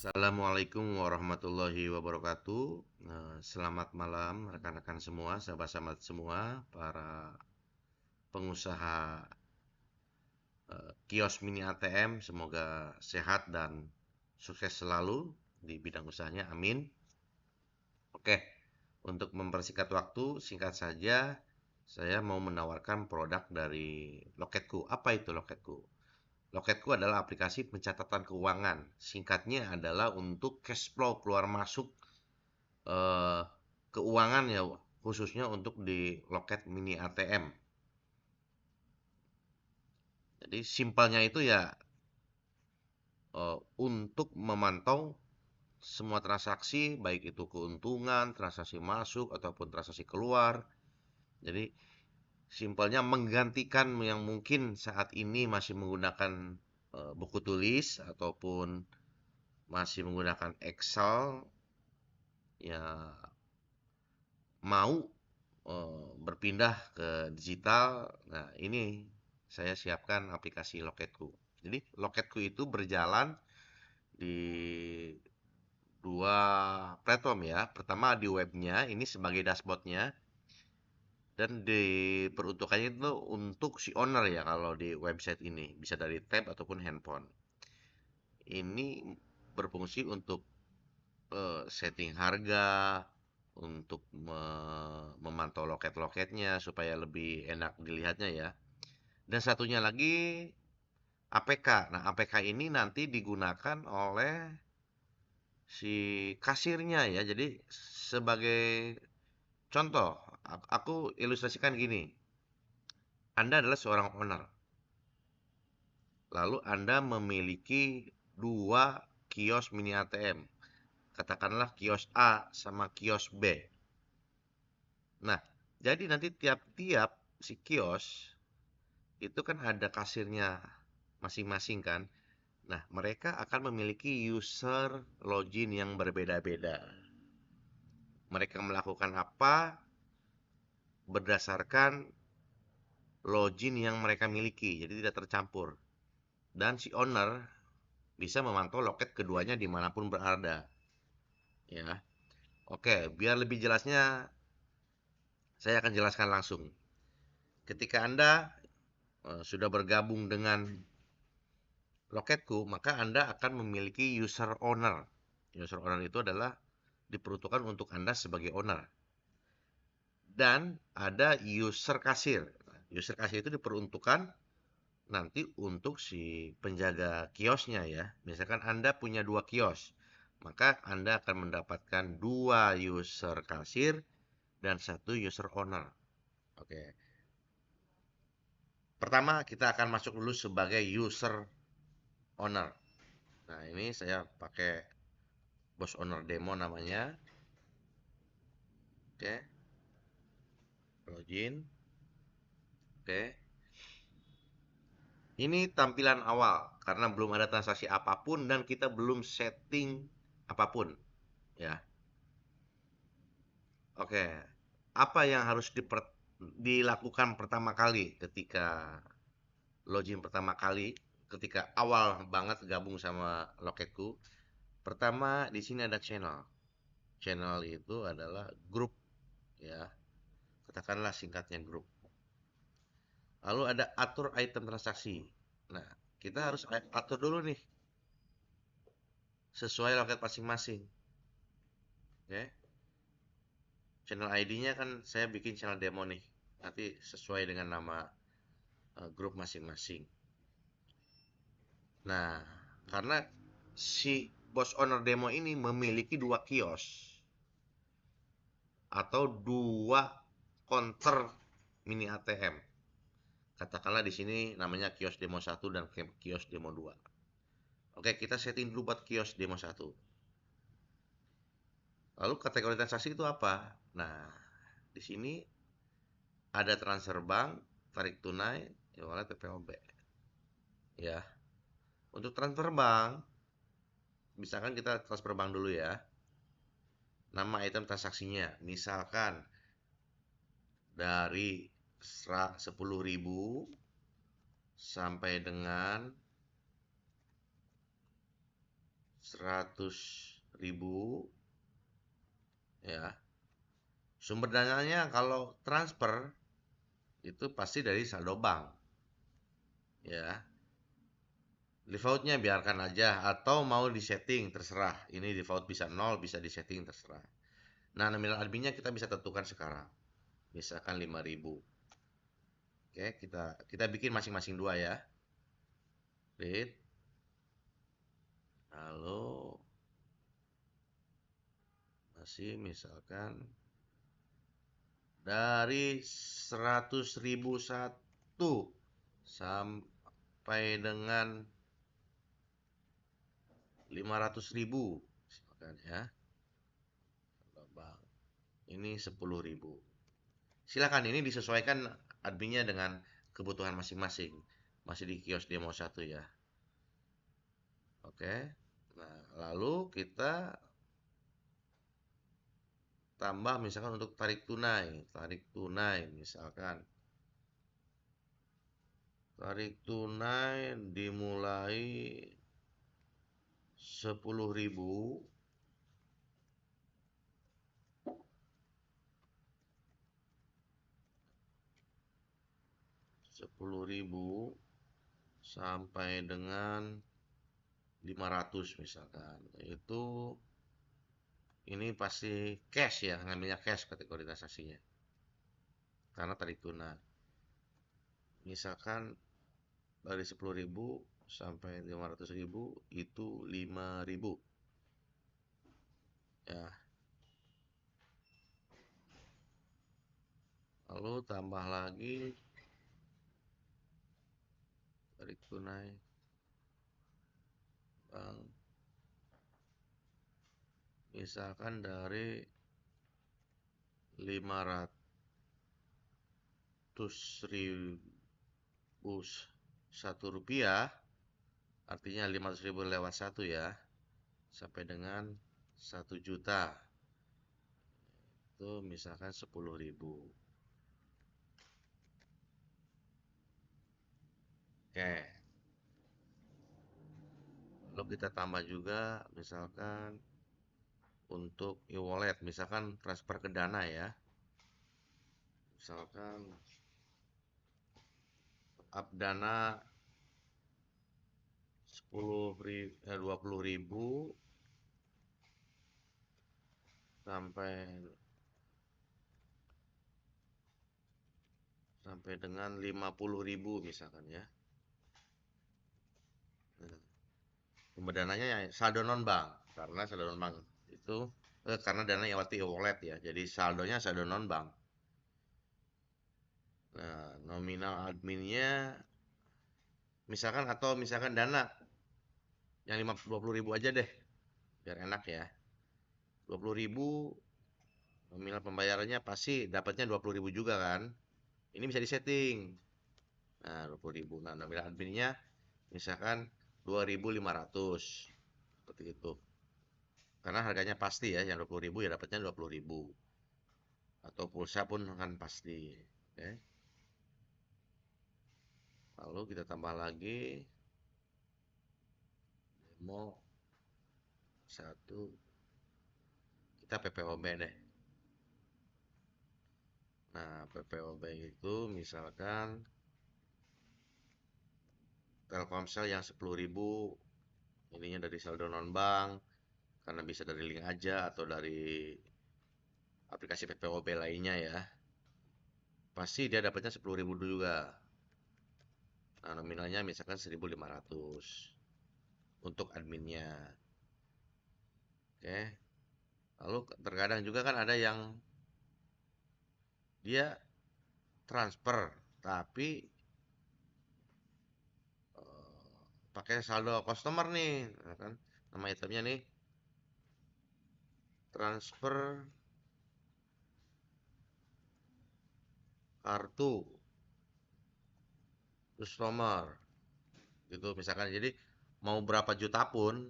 Assalamualaikum warahmatullahi wabarakatuh. Selamat malam rekan-rekan semua, sahabat-sahabat semua, para pengusaha kios mini ATM. Semoga sehat dan sukses selalu di bidang usahanya. Amin. Oke, untuk mempersingkat waktu, singkat saja, saya mau menawarkan produk dari Loketku. Apa itu Loketku? Loketku adalah aplikasi pencatatan keuangan. Singkatnya adalah untuk cash flow keluar masuk eh, keuangan ya, khususnya untuk di loket mini ATM. Jadi simpelnya itu ya, untuk memantau semua transaksi, baik itu keuntungan, transaksi masuk ataupun transaksi keluar. Jadi simpelnya menggantikan yang mungkin saat ini masih menggunakan buku tulis ataupun masih menggunakan Excel, ya mau berpindah ke digital. Nah, ini saya siapkan aplikasi Loketku. Jadi Loketku itu berjalan di dua platform ya. Pertama di webnya, ini sebagai dashboardnya, dan diperuntukannya itu untuk si owner ya. Kalau di website ini bisa dari tab ataupun handphone. Ini berfungsi untuk setting harga, untuk memantau loket-loketnya supaya lebih enak dilihatnya ya. Dan satunya lagi APK. Nah, APK ini nanti digunakan oleh si kasirnya ya. Jadi sebagai contoh, aku ilustrasikan gini. Anda adalah seorang owner. Lalu Anda memiliki dua kios mini ATM. Katakanlah kios A sama kios B. Nah, jadi nanti tiap-tiap si kios itu kan ada kasirnya masing-masing kan. Nah, mereka akan memiliki user login yang berbeda-beda. Mereka melakukan apa berdasarkan login yang mereka miliki, jadi tidak tercampur. Dan si owner bisa memantau loket keduanya dimanapun berada. Ya, oke, biar lebih jelasnya, saya akan jelaskan langsung. Ketika Anda sudah bergabung dengan Loketku, maka Anda akan memiliki user owner. User owner itu adalah diperuntukkan untuk Anda sebagai owner. Dan ada user kasir. User kasir itu diperuntukkan nanti untuk si penjaga kiosnya ya. Misalkan Anda punya dua kios, maka Anda akan mendapatkan dua user kasir dan satu user owner. Oke. Pertama kita akan masuk dulu sebagai user owner. Nah, ini saya pakai Bos Owner Demo namanya. Oke, login. Oke. Ini tampilan awal karena belum ada transaksi apapun dan kita belum setting apapun, ya. Oke. Apa yang harus dilakukan pertama kali ketika login pertama kali, ketika awal banget gabung sama Loketku? Pertama, di sini ada channel. Channel itu adalah grup, ya. Katakanlah singkatnya grup. Lalu ada atur item transaksi. Nah, kita harus atur dulu nih sesuai loket masing-masing. Oke. Channel ID-nya kan saya bikin channel demo nih. Nanti sesuai dengan nama grup masing-masing. Nah, karena si bos owner demo ini memiliki dua kios atau dua counter mini ATM. Katakanlah di sini namanya kios demo 1 dan kios demo 2. Oke, kita setting dulu buat kios demo 1. Lalu kategori transaksi itu apa? Nah, di sini ada transfer bank, tarik tunai, e-wallet, PPOB. Ya, untuk transfer bank, misalkan kita transfer bank dulu ya. Nama item transaksinya, misalkan dari 10.000 sampai dengan 100.000 ya. Sumber dananya kalau transfer itu pasti dari saldo bank ya. Defaultnya biarkan aja atau mau disetting terserah. Ini default bisa 0, bisa disetting terserah. Nah, nominal adminnya kita bisa tentukan sekarang. Misalkan 5.000. Oke, kita bikin masing-masing dua ya. Create. Lalu masih misalkan dari 100.001 sampai dengan 500.000 misalkan ya. Ini 10.000. Silakan, ini disesuaikan adminnya dengan kebutuhan masing-masing. Masih di kios demo 1 ya. Oke. Nah, lalu kita tambah misalkan untuk tarik tunai. Tarik tunai misalkan. Tarik tunai dimulai 10.000 sampai dengan 500 misalkan. Itu ini pasti cash ya, ngambilnya cash kategori transaksinya. Karena tarik tunai. Misalkan dari 10.000 sampai 500.000 itu 5.000 ya. Lalu tambah lagi tarik tunai bank, misalkan dari 500.000 Rp1, artinya 500.000 lewat 1 ya, sampai dengan 1 juta. Itu misalkan 10.000. Oke. Lalu kita tambah juga misalkan untuk e-wallet, misalkan transfer ke Dana ya. Misalkan up Dana 20.000 sampai dengan 50.000 misalkan ya. Nah, sumber dananya ya saldo non bank, karena saldo non bank itu karena dana lewat e-wallet ya, jadi saldonya saldo non bank. Nah, nominal adminnya misalkan, atau misalkan dana yang 20.000 aja deh, biar enak ya. 20.000 nominal pembayarannya pasti dapatnya 20.000 juga kan. Ini bisa disetting. Nah, 20.000. Nah, nominal adminnya misalkan 2.500. Seperti itu. Karena harganya pasti ya, yang 20.000 ya dapatnya 20.000. Atau pulsa pun kan pasti. Oke. Lalu kita tambah lagi demo 1. Kita PPOB deh. Nah, PPOB itu misalkan Telkomsel yang 10.000, ininya dari saldo non bank, karena bisa dari link aja atau dari aplikasi PPOB lainnya ya. Pasti dia dapatnya 10.000 juga. Nah, nominalnya misalkan 1.500 untuk adminnya. Oke. Lalu terkadang juga kan ada yang dia transfer tapi pakai saldo customer nih, nah kan nama itemnya nih transfer kartu customer gitu misalkan. Jadi mau berapa juta pun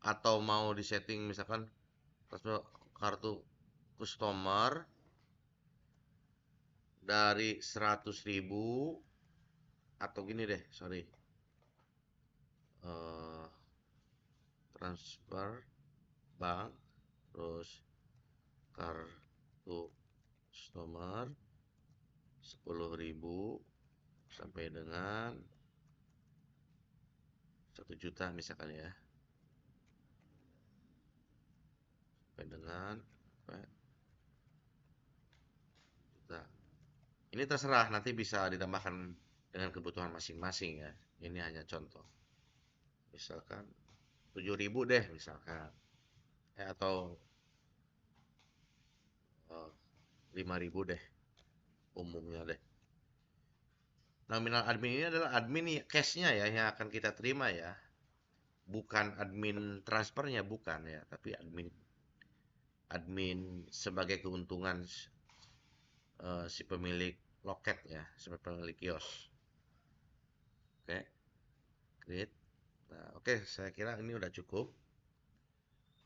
atau mau disetting misalkan transfer kartu customer dari 100.000, atau gini deh, sorry, transfer bank, terus kartu customer 10.000 sampai dengan 1 juta misalkan ya, sampai dengan juta. Ini terserah, nanti bisa ditambahkan dengan kebutuhan masing-masing ya. Ini hanya contoh. Misalkan 7.000 deh misalkan. Atau 5.000 deh umumnya deh. Nominal admin ini adalah admin cash-nya ya yang akan kita terima ya. Bukan admin transfernya, bukan ya, tapi admin sebagai keuntungan si pemilik loket ya, sebagai pemilik kios. Oke, create. Nah, oke, saya kira ini udah cukup.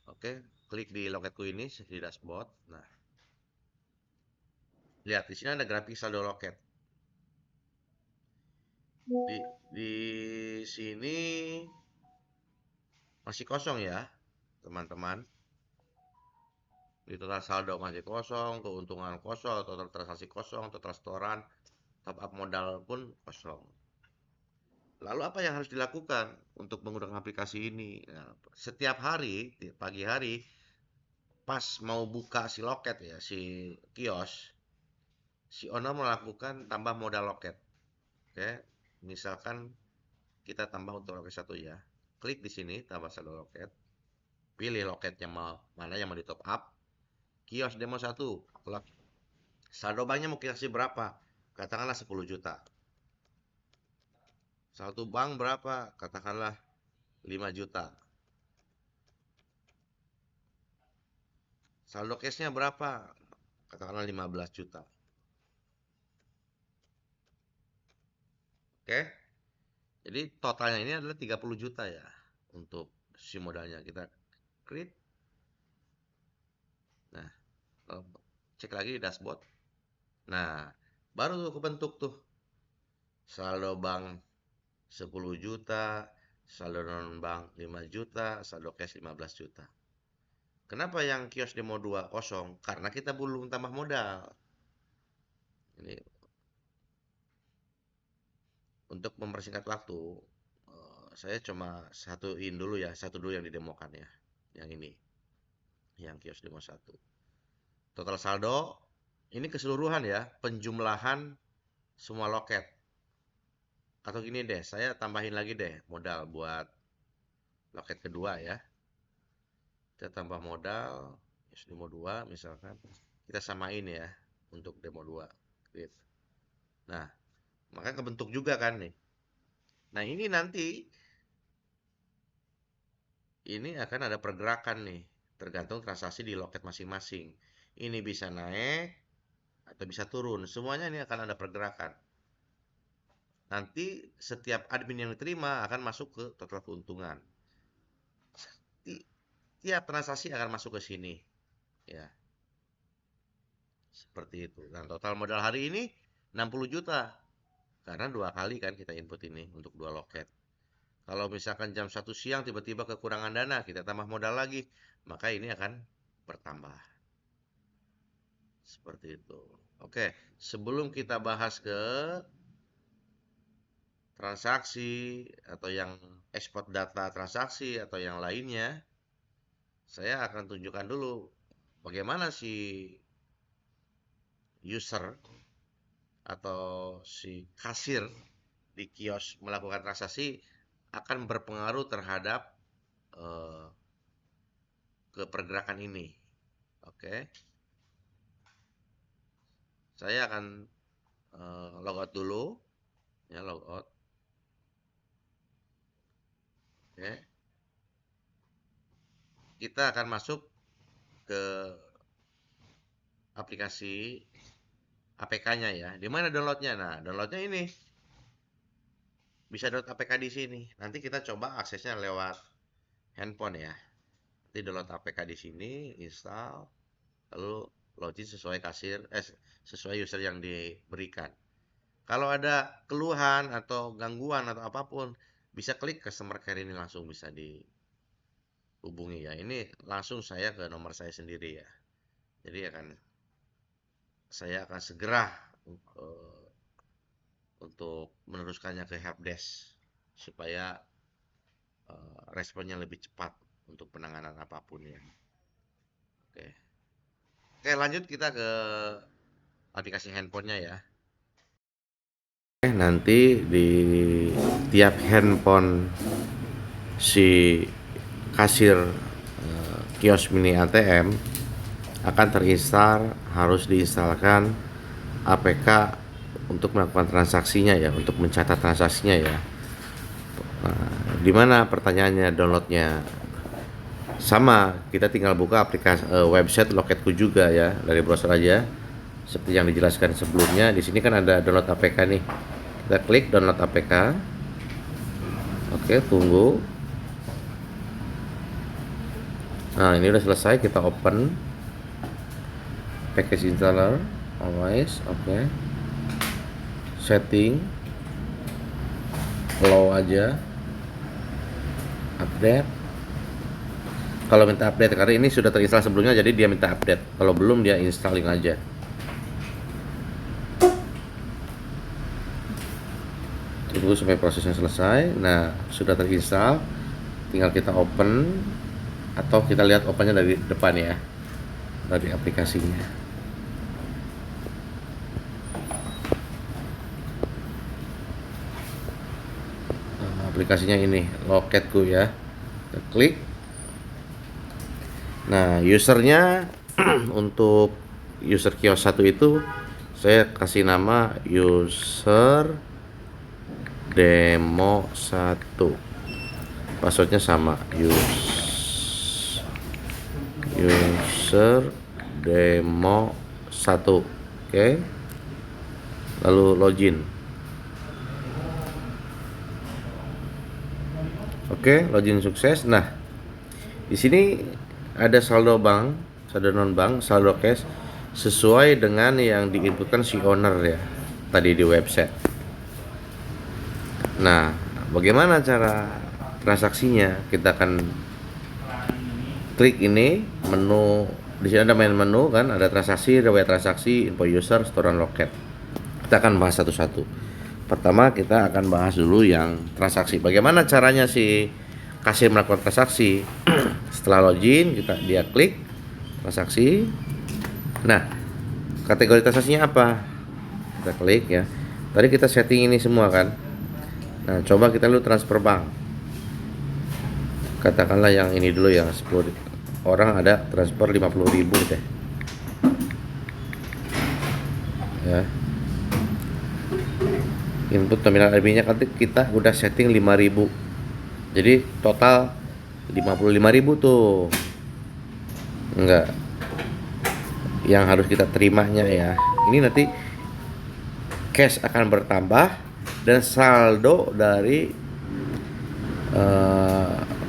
Oke, klik di loketku ini di dashboard. Nah, lihat di sini ada grafik saldo loket. Di sini masih kosong ya, teman-teman. Di total saldo masih kosong, keuntungan kosong, total transaksi kosong, total setoran, top up modal pun kosong. Lalu apa yang harus dilakukan untuk menggunakan aplikasi ini? Nah, setiap hari, pagi hari, pas mau buka si loket ya, si kios, si owner melakukan tambah modal loket. Oke, misalkan kita tambah untuk loket 1 ya. Klik di sini tambah saldo loket. Pilih loketnya mana yang mau di top up. Kios demo 1. Saldo banknya mau kasih berapa? Katakanlah 10 juta. Saldo bank berapa? Katakanlah 5 juta. Saldo cashnya berapa? Katakanlah 15 juta. Oke. Jadi totalnya ini adalah 30 juta ya. Untuk si modalnya kita create. Nah, cek lagi di dashboard. Nah, baru tuh kebentuk tuh. Saldo bank 10 juta, saldo non bank 5 juta, saldo cash 15 juta. Kenapa yang kios demo 2 kosong? Karena kita belum tambah modal. Ini untuk mempersingkat waktu, saya cuma satuin dulu ya, satu dulu yang didemokan ya. Yang ini, yang kios demo 1. Total saldo, ini keseluruhan ya, penjumlahan semua loket. Atau gini deh, saya tambahin lagi deh modal buat loket kedua ya. Kita tambah modal, kios demo 2 misalkan. Kita samain ya untuk demo 2. Gitu. Nah, maka kebentuk juga kan nih. Nah, ini nanti ini akan ada pergerakan nih, tergantung transaksi di loket masing-masing. Ini bisa naik atau bisa turun. Semuanya ini akan ada pergerakan. Nanti setiap admin yang diterima akan masuk ke total keuntungan. Tiap transaksi akan masuk ke sini. Ya, seperti itu. Dan total modal hari ini 60 juta. Karena 2 kali kan kita input ini untuk 2 loket. Kalau misalkan jam 1 siang tiba-tiba kekurangan dana, kita tambah modal lagi, maka ini akan bertambah. Seperti itu. Oke, sebelum kita bahas ke transaksi atau yang ekspor data transaksi atau yang lainnya, saya akan tunjukkan dulu bagaimana si user atau si kasir di kios melakukan transaksi akan berpengaruh terhadap eh, ke pergerakan ini. Oke, saya akan logout dulu, ya logout. Oke, kita akan masuk ke aplikasi APK-nya ya. Di mana downloadnya? Nah, downloadnya ini bisa download APK di sini. Nanti kita coba aksesnya lewat handphone ya. Nanti download APK di sini, install, lalu login sesuai sesuai user yang diberikan. Kalau ada keluhan atau gangguan atau apapun, bisa klik customer care ini langsung bisa hubungi ya. Ini langsung saya ke nomor saya sendiri ya. Jadi saya akan segera untuk meneruskannya ke helpdesk supaya responnya lebih cepat untuk penanganan apapun ya. Oke. Oke, lanjut kita ke aplikasi handphonenya ya. Nanti di tiap handphone si kasir kios mini ATM akan terinstall, harus diinstalkan APK untuk melakukan transaksinya ya, untuk mencatat transaksinya ya. Nah, di mana pertanyaannya downloadnya? Sama, kita tinggal buka aplikasi website Loketku juga ya, dari browser aja. Seperti yang dijelaskan sebelumnya, di sini kan ada download APK nih. Kita klik download APK. Oke, tunggu. Nah, ini udah selesai, kita open package installer, always, oke. Setting, allow aja, update. Kalau minta update, karena ini sudah terinstall sebelumnya, jadi dia minta update. Kalau belum, dia installing aja. Tunggu sampai prosesnya selesai. Nah, sudah terinstall, tinggal kita open, atau kita lihat opennya dari depan ya, dari aplikasinya. Nah, aplikasinya ini Loketku ya, kita klik. Nah, usernya untuk user kios 1 itu saya kasih nama user demo 1. Passwordnya sama, user demo 1. Oke. Lalu login. Oke, login sukses. Nah, di sini ada saldo bank, saldo non bank, saldo cash sesuai dengan yang diinputkan si owner ya tadi di website. Nah, bagaimana cara transaksinya? Kita akan klik ini menu, di sini ada main menu kan, ada transaksi, riwayat transaksi, info user, setoran loket. Kita akan bahas satu-satu. Pertama kita akan bahas dulu yang transaksi. Bagaimana caranya si kasir melakukan transaksi? Setelah login, dia klik transaksi. Nah, kategori transaksinya apa? Kita klik ya. Tadi kita setting ini semua kan. Nah, coba kita dulu transfer bank. Katakanlah yang ini dulu, yang 10 orang ada transfer 50.000 deh. Ya. Input nominal RB-nya kan kita udah setting 5.000. Jadi total 55.000 tuh. Enggak. Yang harus kita terimanya ya. Ini nanti cash akan bertambah dan saldo dari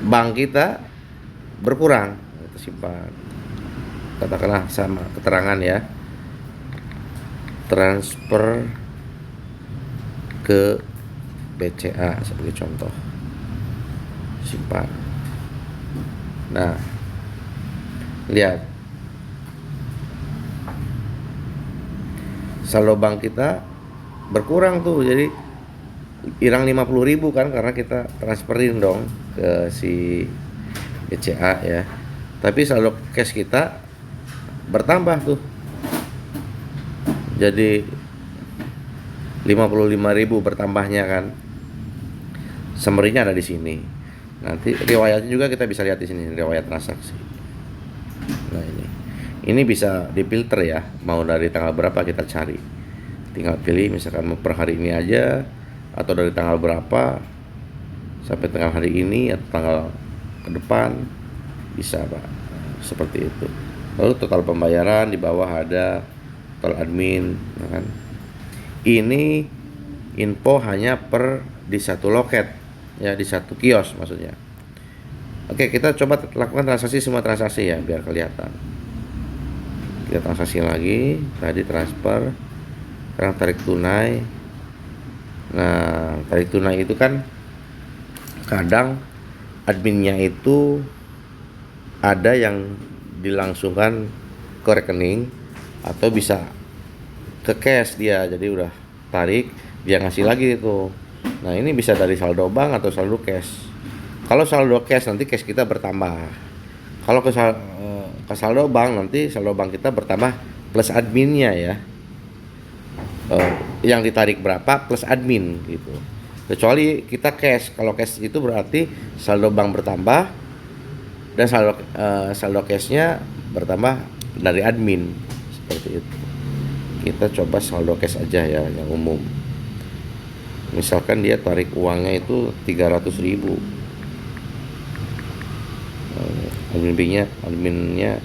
bank kita berkurang. Kita simpan. Katakanlah sama keterangan ya. Transfer ke BCA sebagai contoh. Simpan. Nah, lihat saldo bank kita berkurang tuh, jadi hilang 50.000 kan, karena kita transferin dong ke si BCA ya. Tapi saldo cash kita bertambah tuh, jadi 55.000 bertambahnya kan. Summary-nya ada di sini. Nanti riwayatnya juga kita bisa lihat di sini, riwayat transaksi. Nah, ini bisa difilter ya, mau dari tanggal berapa kita cari. Tinggal pilih, misalkan mau per hari ini aja, atau dari tanggal berapa sampai tanggal hari ini atau tanggal ke depan, bisa Pak. Seperti itu. Lalu total pembayaran di bawah ada total admin, ya kan. Ini info hanya di satu loket ya, di satu kios maksudnya. Oke, kita coba lakukan transaksi, semua transaksi ya, biar kelihatan. Kita transaksi lagi, tadi transfer, sekarang tarik tunai. Nah, tarik tunai itu kan kadang adminnya itu ada yang dilangsungkan ke rekening atau bisa ke cash dia, jadi udah tarik dia ngasih lagi itu. Nah ini bisa dari saldo bank atau saldo cash. Kalau saldo cash nanti cash kita bertambah. Kalau ke saldo bank nanti saldo bank kita bertambah plus adminnya ya. Yang ditarik berapa plus admin gitu. Kecuali kita cash. Kalau cash itu berarti saldo bank bertambah dan saldo cashnya bertambah dari admin, seperti itu. Kita coba saldo cash aja ya, yang umum. Misalkan dia tarik uangnya itu 300.000, adminnya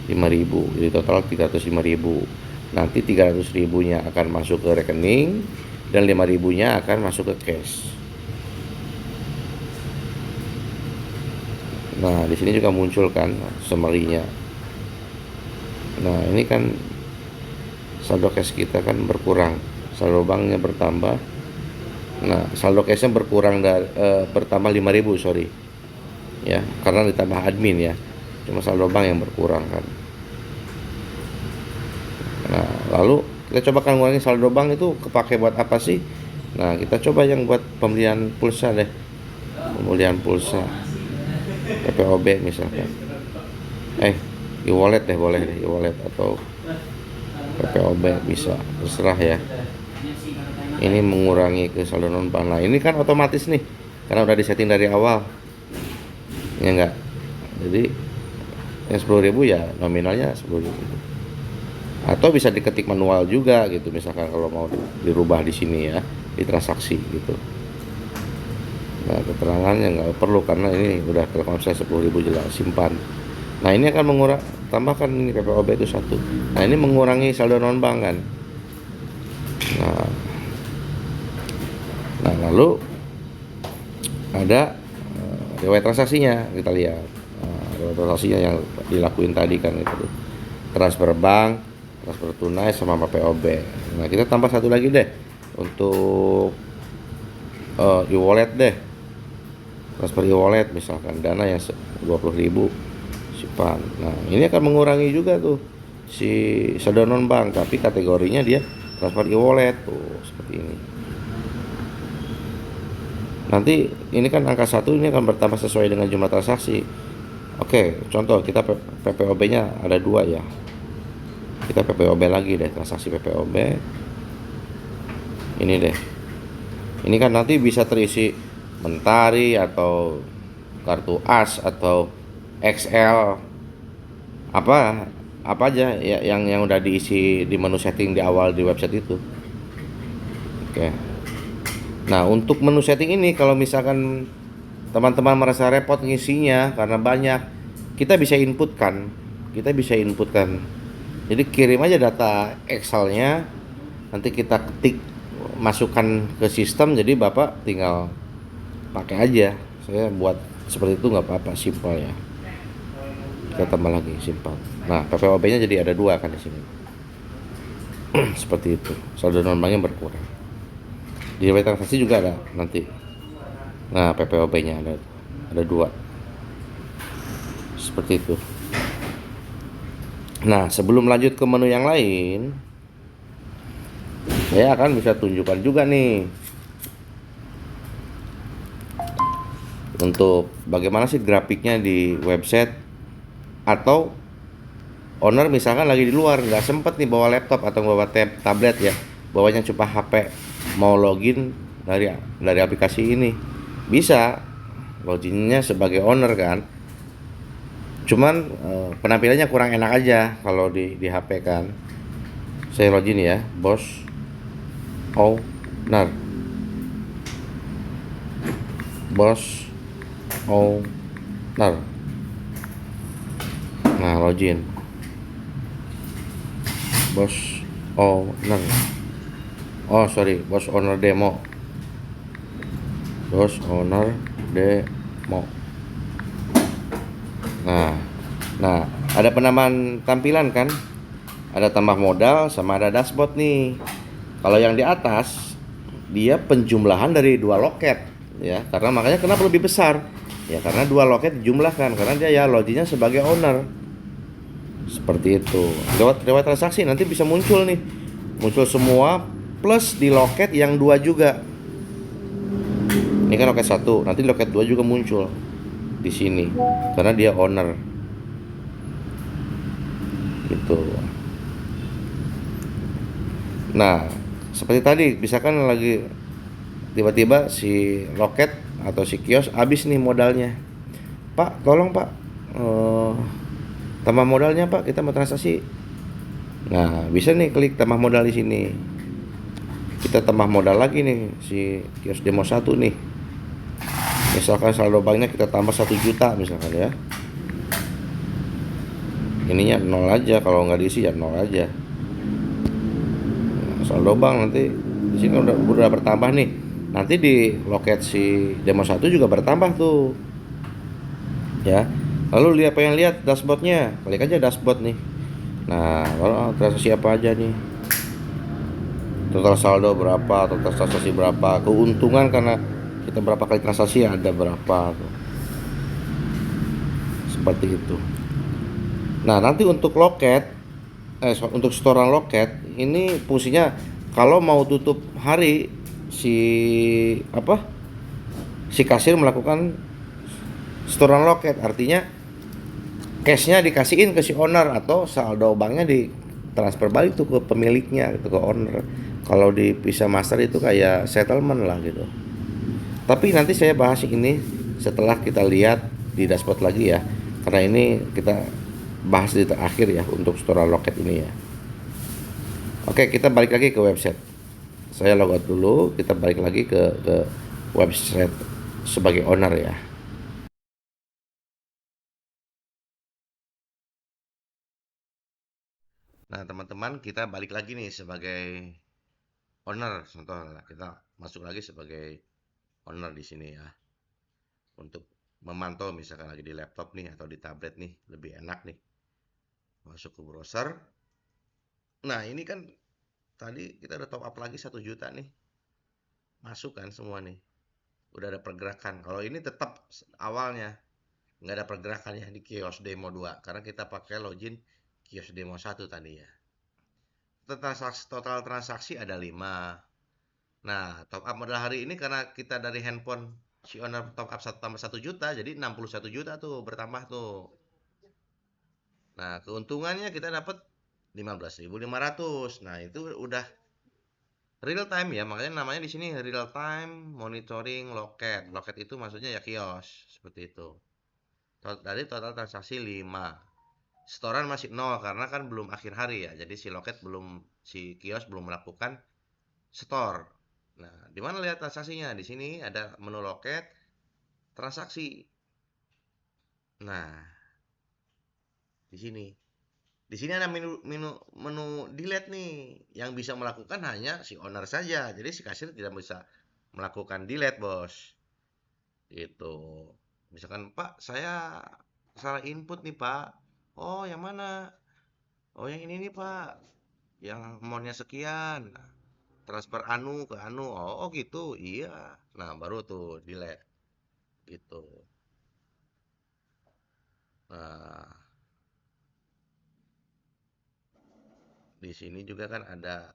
5.000, jadi total 305.000. Nanti 300.000-nya akan masuk ke rekening dan 5.000-nya akan masuk ke cash. Nah di sini juga muncul kan summary-nya. Nah ini kan saldo cash kita kan berkurang, saldo banknya bertambah. Nah saldo cashnya berkurang bertambah 5.000, sorry ya, karena ditambah admin ya, cuma saldo bank yang berkurang kan. Nah lalu kita coba kan ngurangi saldo bank itu kepake buat apa sih? Nah kita coba yang buat pembelian pulsa deh, pembelian pulsa PPOB misalkan, e-wallet deh, boleh deh e-wallet atau PPOB, bisa terserah ya. Ini mengurangi ke saldo non bank. Nah ini kan otomatis nih karena udah disetting dari awal ya enggak, jadi yang 10.000 ya nominalnya 10.000, atau bisa diketik manual juga gitu, misalkan kalau mau dirubah di sini ya di transaksi gitu. Nah keterangannya nggak perlu karena ini udah Telkomsel 10.000 jelas simpan. Nah ini akan tambahkan ini PPOB itu 1. Nah ini mengurangi saldo non bank kan. Nah lalu ada riwayat transaksinya, kita lihat riwayat transaksinya yang dilakuin tadi kan itu, transfer bank, transfer tunai sama PPOB. Nah kita tambah satu lagi deh untuk e-wallet deh, transfer e-wallet misalkan dana yang 20.000 simpan. Nah ini akan mengurangi juga tuh si saldo non bank, tapi kategorinya dia transfer e-wallet tuh seperti ini. Nanti ini kan angka 1 ini akan bertambah sesuai dengan jumlah transaksi. Oke, contoh kita PPOB nya ada 2 ya, kita PPOB lagi deh, transaksi PPOB ini deh. Ini kan nanti bisa terisi Mentari atau kartu AS atau XL, apa aja ya yang udah diisi di menu setting di awal di website itu. Oke. Nah untuk menu setting ini kalau misalkan teman-teman merasa repot ngisinya karena banyak, kita bisa inputkan. Jadi kirim aja data Excelnya, nanti kita ketik, masukkan ke sistem, jadi Bapak tinggal pakai aja. Saya buat seperti itu nggak apa-apa, simpel ya. Kita tambah lagi simpel. Nah PPOB-nya jadi ada 2 kan di sini. Seperti itu, saldo non banknya berkurang. Di riwayat transaksi juga ada nanti. Nah PPOB-nya ada 2 seperti itu. Nah sebelum lanjut ke menu yang lain, saya akan bisa tunjukkan juga nih untuk bagaimana sih grafiknya di website, atau owner misalkan lagi di luar nggak sempet nih bawa laptop atau bawa tablet ya, bawanya cuma HP, mau login dari aplikasi ini, bisa loginnya sebagai owner kan, cuman penampilannya kurang enak aja kalau di HP kan. Saya login ya, bos owner, nah login bos owner, bos owner demo. Nah ada penambahan tampilan kan, ada tambah modal sama ada dashboard nih. Kalau yang di atas dia penjumlahan dari 2 loket ya, karena makanya kenapa lebih besar, Ya karena dua loket dijumlahkan karena dia ya loginya sebagai owner. Seperti itu. Lewat transaksi nanti bisa muncul nih. Muncul semua plus di loket yang dua juga. Ini kan loket satu, nanti loket dua juga muncul di sini karena dia owner. Gitu. Nah, seperti tadi, misalkan lagi tiba-tiba si loket atau si kios habis nih modalnya. Pak, tolong Pak, eh, tambah modalnya Pak, kita mau transaksi. Nah, bisa nih klik tambah modal di sini. Kita tambah modal lagi nih si kios demo satu nih. Misalkan saldo banknya kita tambah 1 juta misalkan ya. Ininya nol aja, kalau nggak diisi ya nol aja. Nah, saldo bank nanti di sini udah bertambah nih. Nanti di loket si demo satu juga bertambah tuh. Ya. Lalu lihat pengen lihat dashboardnya, klik aja dashboard nih. Nah, baru transaksi apa aja nih? Total saldo berapa, total transaksi berapa, keuntungan karena kita berapa kali transaksi ada berapa tuh. Seperti itu. Nah, nanti untuk loket untuk setoran loket ini fungsinya kalau mau tutup hari si apa? Si kasir melakukan setoran loket, artinya cashnya dikasihin ke si owner atau saldo banknya di transfer balik tuh ke pemiliknya gitu, ke owner. Kalau di Visa Master itu kayak settlement lah gitu. Tapi nanti saya bahas ini setelah kita lihat di dashboard lagi ya, karena ini kita bahas di terakhir ya untuk setoran loket ini ya. Oke, kita balik lagi ke website. Saya logout dulu, kita balik lagi ke website sebagai owner ya. Nah, teman-teman, kita balik lagi nih sebagai owner. Contoh kita masuk lagi sebagai owner di sini ya. Untuk memantau misalkan lagi di laptop nih atau di tablet nih, lebih enak nih. Masuk ke browser. Nah, ini kan tadi kita udah top up lagi 1 juta nih. Masuk kan semua nih. Udah ada pergerakan. Kalau ini tetap awalnya nggak ada pergerakannya di kios demo 2 karena kita pakai login kios demo 1 tadi ya. Total transaksi ada 5. Nah, top up modal hari ini karena kita dari handphone si owner top up tambah 1 juta, jadi 61 juta tuh bertambah tuh. Nah, keuntungannya kita dapat 15.500. Nah, itu udah real time ya, makanya namanya di sini real time monitoring loket. Loket itu maksudnya ya kios, seperti itu. Dari total transaksi 5. Setoran masih 0 karena kan belum akhir hari ya. Jadi si kios belum melakukan store. Nah, di mana lihat transaksinya? Di sini ada menu loket, transaksi. Nah, di sini. Di sini ada menu delete nih. Yang bisa melakukan hanya si owner saja. Jadi si kasir tidak bisa melakukan delete, Bos. Gitu. Misalkan, "Pak, saya salah input nih, Pak." "Oh, yang mana?" "Oh, yang ini nih, Pak. Yang amount-nya sekian. Transfer anu ke anu." "Oh, oh gitu." "Iya." Nah, baru tuh delete gitu. Nah, di sini juga kan ada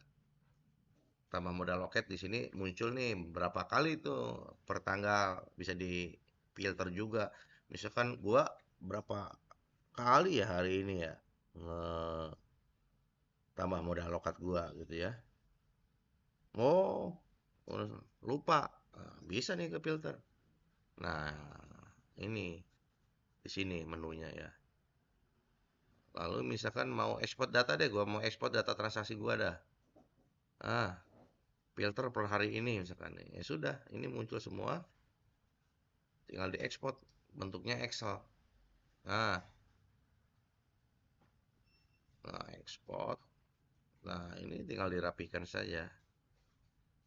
tambah modal loket, di sini muncul nih berapa kali tuh per tanggal, bisa di filter juga. Misalkan gua berapa kali ya hari ini ya nge tambah modal loket gua gitu ya. Oh, lupa. Nah, bisa nih ke filter. Nah, ini di sini menunya ya. Lalu misalkan mau ekspor data deh, gua mau ekspor data transaksi gua dah. Ah, filter per hari ini misalkan nih. Ya sudah, ini muncul semua, tinggal diekspor bentuknya Excel. Nah, ekspor. Nah, ini tinggal dirapikan saja.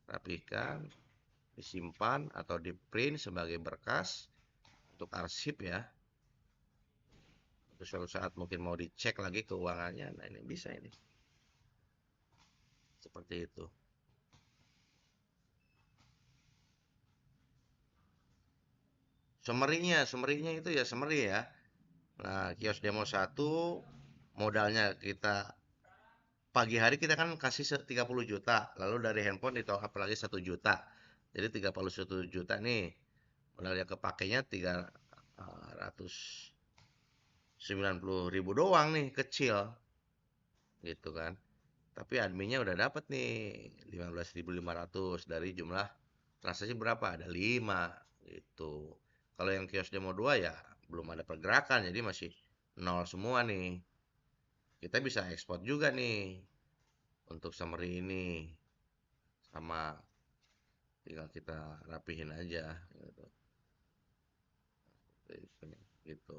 Rapikan, disimpan atau di print sebagai berkas untuk arsip ya. Terus suatu saat mungkin mau dicek lagi keuangannya, nah ini bisa ini. Seperti itu. summary-nya itu ya summary ya. Nah, kios demo 1 modalnya kita pagi hari kita kan kasih 30 juta, lalu dari handphone di top up lagi 1 juta. Jadi 31 juta nih. Modal yang kepakainya 390.000 doang nih, kecil gitu kan. Tapi adminnya udah dapat nih 15.500 dari jumlah transaksi berapa? Ada 5 gitu. Kalau yang kios demo 2 ya belum ada pergerakan, jadi masih nol semua nih. Kita bisa ekspor juga nih untuk summary ini, sama tinggal kita rapihin aja gitu. Gitu.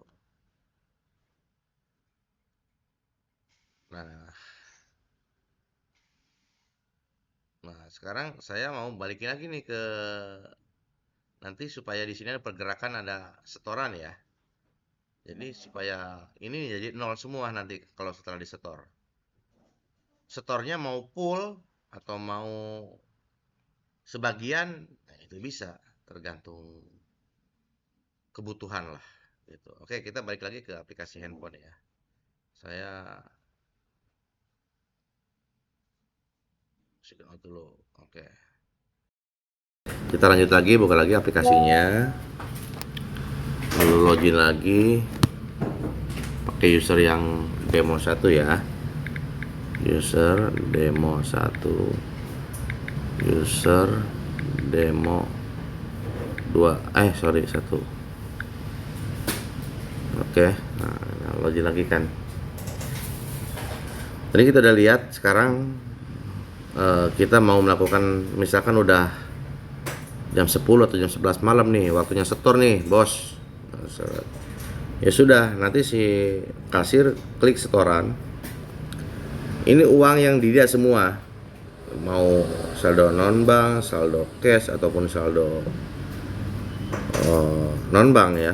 Nah, sekarang saya mau balikin lagi nih ke nanti supaya di sini ada pergerakan, ada setoran ya. Jadi supaya ini jadi nol semua nanti kalau setelah disetor. Setornya mau full atau mau sebagian, nah itu bisa tergantung kebutuhan lah gitu. Oke, kita balik lagi ke aplikasi handphone ya. Saya sign out dulu. Oke. Kita lanjut lagi, buka lagi aplikasinya. Lalu login lagi pakai user yang demo 1 ya. User demo 1. User demo 2. Sorry, 1. Oke, nah, login lagi kan. Tadi kita udah lihat, sekarang kita mau melakukan, misalkan udah jam 10 atau jam 11 malam nih, waktunya setor nih, bos. Ya sudah, nanti si kasir klik setoran. Ini uang yang dia semua, mau saldo non bank, saldo cash ataupun saldo non bank ya.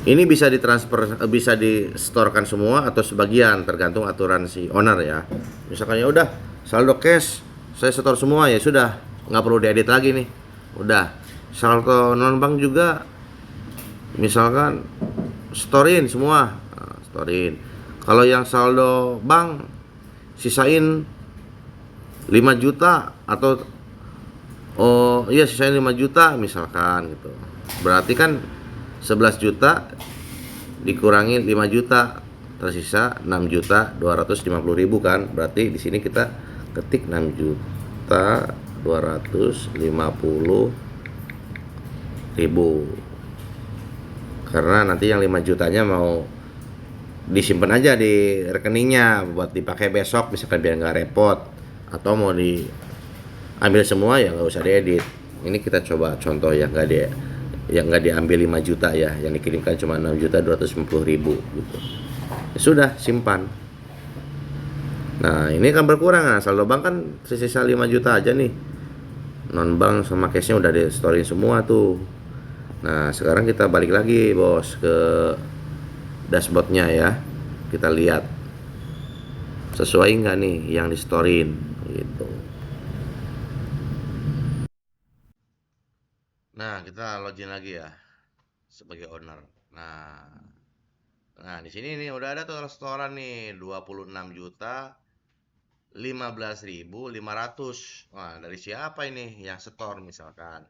Ini bisa ditransfer, bisa disetorkan semua atau sebagian, tergantung aturan si owner ya. Misalkan ya udah saldo cash saya setor semua, ya sudah, nggak perlu diedit lagi nih. Udah. Saldo non bank juga misalkan setorin semua, setorin. Kalau yang saldo bank sisain 5 juta atau sisain 5 juta misalkan gitu. Berarti kan 11 juta dikurangi 5 juta, tersisa 6.250.000 kan. Berarti di sini kita ketik 6.250.000. Karena nanti yang 5 jutanya mau disimpan aja di rekeningnya buat dipakai besok misalkan, biar nggak repot. Atau mau diambil semua ya nggak usah diedit. Ini kita coba contoh yang nggak diambil 5 juta ya, yang dikirimkan cuma 6.250.000 gitu. Ya sudah, simpan. Nah, ini kan berkurang. Nah, saldo bank kan sisa 5 juta aja nih. Non bank sama cashnya udah di storing semua tuh. Nah, sekarang kita balik lagi bos ke dashboardnya ya. Kita lihat sesuai nggak nih yang di storing gitu. Nah, kita login lagi ya sebagai owner. Nah, di sini nih udah ada tuh restoran nih 26.015.500. Wah, dari siapa ini yang setor misalkan?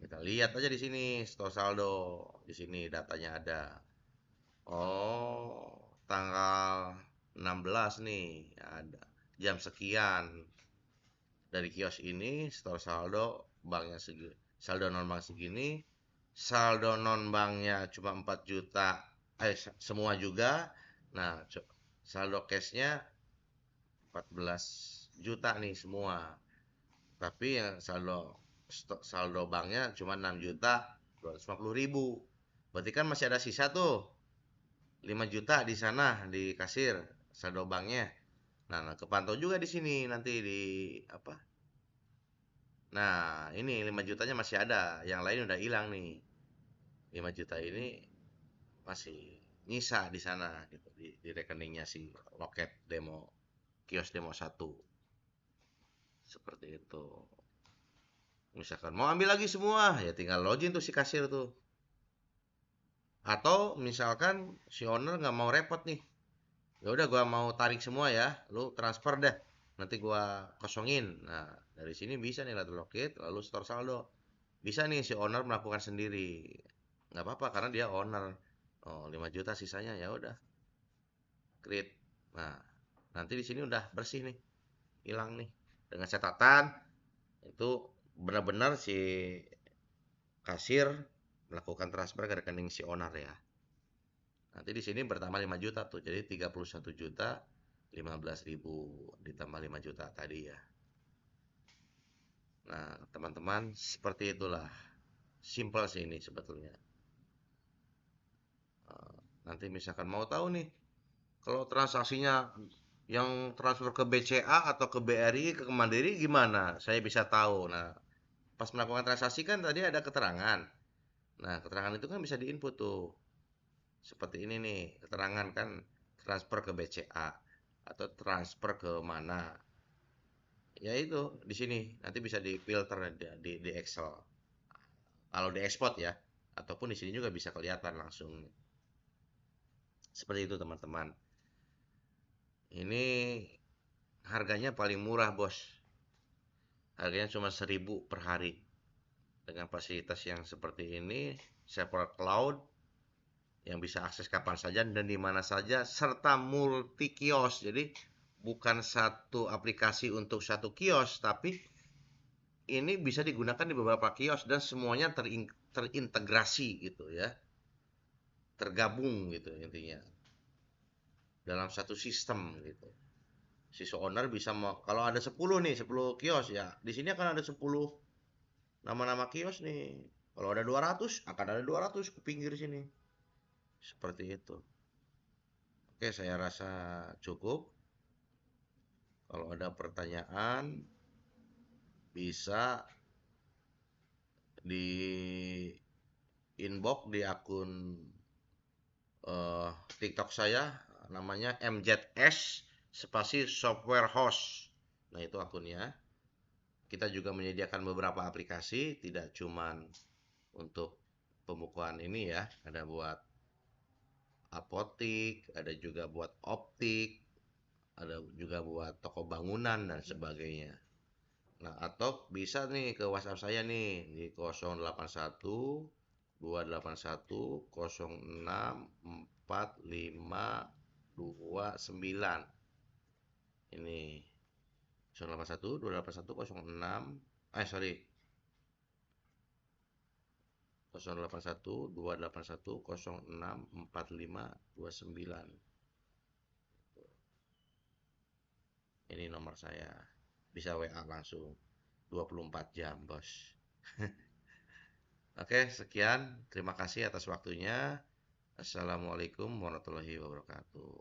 Kita lihat aja di sini store saldo. Di sini datanya ada. Oh, tanggal 16 nih ada. Jam sekian. Dari kios ini store saldo banknya segini. Saldo non bank segini. Saldo non banknya cuma 4 juta. Semua juga. Nah, saldo cashnya 14 juta nih semua. Tapi yang saldo banknya cuma 6.250.000. Berarti kan masih ada sisa tuh 5 juta di sana di kasir saldo banknya. Nah, kepantau juga di sini nanti di apa? Nah, ini 5 jutanya masih ada, yang lain udah hilang nih. 5 juta ini masih nyisa di sana gitu, di rekeningnya si loket demo, kios demo 1. Seperti itu. Misalkan mau ambil lagi semua, ya tinggal login tuh si kasir tuh. Atau misalkan si owner nggak mau repot nih, ya udah gua mau tarik semua ya, lu transfer deh, nanti gua kosongin. Nah, dari sini bisa nih lihat lokit lalu store saldo. Bisa nih si owner melakukan sendiri, nggak apa-apa karena dia owner. Oh, 5 juta sisanya ya udah create. Nah, nanti di sini udah bersih nih, hilang nih dengan catatan itu benar-benar si kasir melakukan transfer ke rekening si owner ya. Nanti di sini bertambah 5 juta tuh. Jadi 31 juta 15.000 ditambah 5 juta tadi ya. Nah, teman-teman, seperti itulah. Simple sih ini sebetulnya. Nanti misalkan mau tahu nih, kalau transaksinya yang transfer ke BCA atau ke BRI ke Mandiri gimana? Saya bisa tahu. Nah, pas melakukan transaksi kan tadi ada keterangan. Nah, keterangan itu kan bisa diinput tuh. Seperti ini nih, keterangan kan transfer ke BCA atau transfer ke mana. Ya itu di sini nanti bisa difilter di Excel. Kalau di export ya, ataupun di sini juga bisa kelihatan langsung. Seperti itu teman-teman. Ini harganya paling murah bos. Harganya cuma 1.000 per hari. Dengan fasilitas yang seperti ini, server cloud yang bisa akses kapan saja dan di mana saja serta multi kios. Jadi bukan satu aplikasi untuk satu kios, tapi ini bisa digunakan di beberapa kios dan semuanya terintegrasi gitu ya. Tergabung gitu intinya dalam satu sistem gitu. Si owner bisa mau kalau ada 10 nih, 10 kios ya. Di sini akan ada 10 nama-nama kios nih. Kalau ada 200 akan ada 200 ke pinggir sini. Seperti itu. Oke, saya rasa cukup. Kalau ada pertanyaan bisa di inbox di akun TikTok saya namanya MZS spasi software host. Nah, itu akunnya. Kita juga menyediakan beberapa aplikasi, tidak cuman untuk pembukuan ini ya, ada buat apotik, ada juga buat optik, ada juga buat toko bangunan dan sebagainya. Nah, atau bisa nih ke WhatsApp saya nih di 081 281 06 45 29. Ini 081 281 06 sorry 081 281 06 45 29. Ini nomor saya. Bisa WA langsung 24 jam, Bos. Oke, sekian. Terima kasih atas waktunya. Assalamualaikum warahmatullahi wabarakatuh.